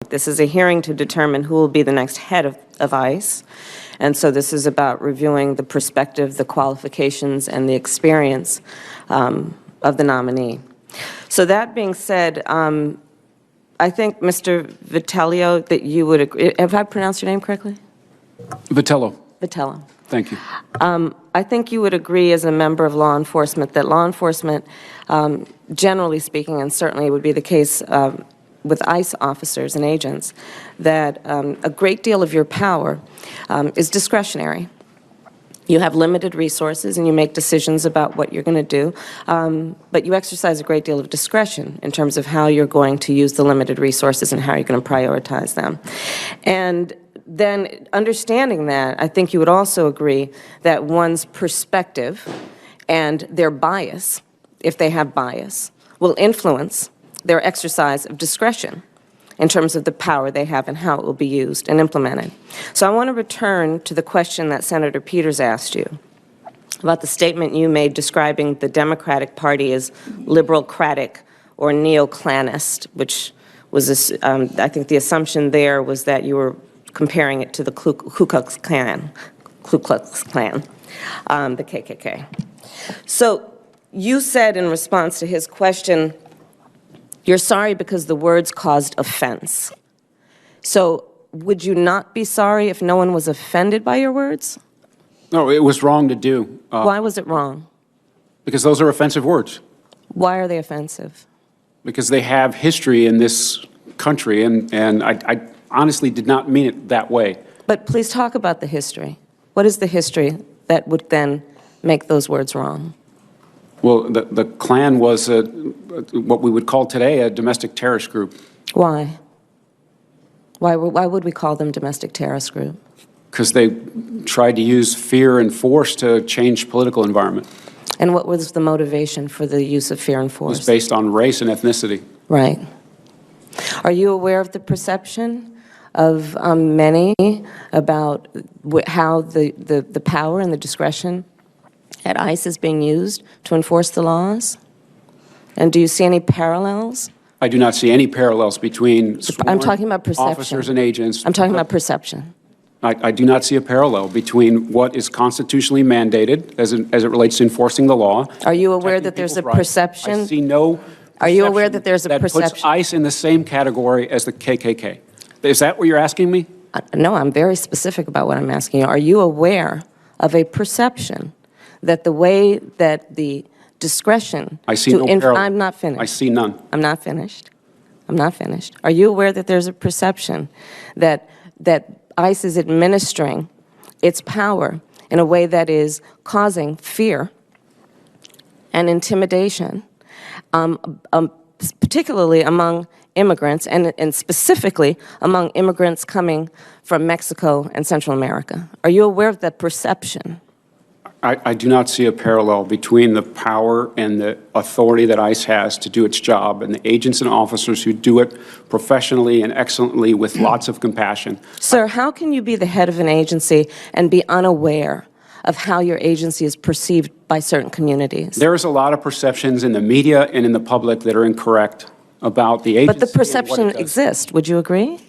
This is a hearing to determine who will be the next head of ICE. And so this is about reviewing the perspective, the qualifications, and the experience of the nominee. So that being said, I think, Mr. Vitello, that you would agree. Have I pronounced your name correctly? Vitello. Vitello. Thank you. I think you would agree as a member of law enforcement that law enforcement, generally speaking, and certainly it would be the case with ICE officers and agents, that a great deal of your power is discretionary. You have limited resources and you make decisions about what you're going to do, but you exercise a great deal of discretion in terms of how you're going to use the limited resources and how you're going to prioritize them. And then understanding that, I think you would also agree that one's perspective and their bias, if they have bias, will influence their exercise of discretion in terms of the power they have and how it will be used and implemented. So I want to return to the question that Senator Peters asked you about the statement you made describing the Democratic Party as liberal-cratic or neo-Klanist, which was, I think the assumption there was that you were comparing it to the Ku Klux Klan, the KKK. So you said in response to his question, you're sorry because the words caused offense. So would you not be sorry if no one was offended by your words? No, it was wrong to do. Why was it wrong? Because those are offensive words. Why are they offensive? Because they have history in this country, and I honestly did not mean it that way. But please talk about the history. What is the history that would then make those words wrong? Well, the Klan was what we would call today a domestic terrorist group. Why? Why would we call them domestic terrorist group? Because they tried to use fear and force to change political environment. And what was the motivation for the use of fear and force? It was based on race and ethnicity. Right. Are you aware of the perception of many about how the power and the discretion at ICE is being used to enforce the laws? And do you see any parallels? I do not see any parallels between I'm talking about perception. Officers and agents. I'm talking about perception. I do not see a parallel between what is constitutionally mandated as it relates to enforcing the law. Are you aware that there's a perception? I see no Are you aware that there's a perception? That puts ICE in the same category as the KKK. Is that what you're asking me? No, I'm very specific about what I'm asking you. Are you aware of a perception that the way that the discretion I see no parallel. I'm not finished. I see none. I'm not finished. I'm not finished. Are you aware that there's a perception that ICE is administering its power in a way that is causing fear and intimidation, particularly among immigrants and specifically among immigrants coming from Mexico and Central America? Are you aware of that perception? I do not see a parallel between the power and the authority that ICE has to do its job and the agents and officers who do it professionally and excellently with lots of compassion. Sir, how can you be the head of an agency and be unaware of how your agency is perceived by certain communities? There is a lot of perceptions in the media and in the public that are incorrect about the agency. But the perception exists, would you agree?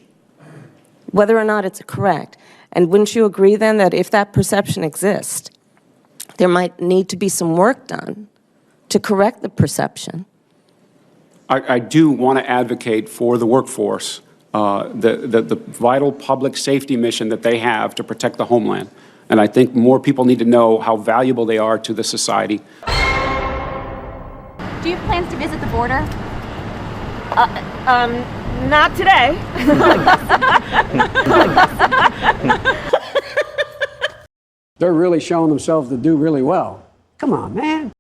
Whether or not it's correct. And wouldn't you agree then that if that perception exists, there might need to be some work done to correct the perception? I do want to advocate for the workforce, the vital public safety mission that they have to protect the homeland. And I think more people need to know how valuable they are to the society. Do you have plans to visit the border? Not today. They're really showing themselves to do really well. Come on, man.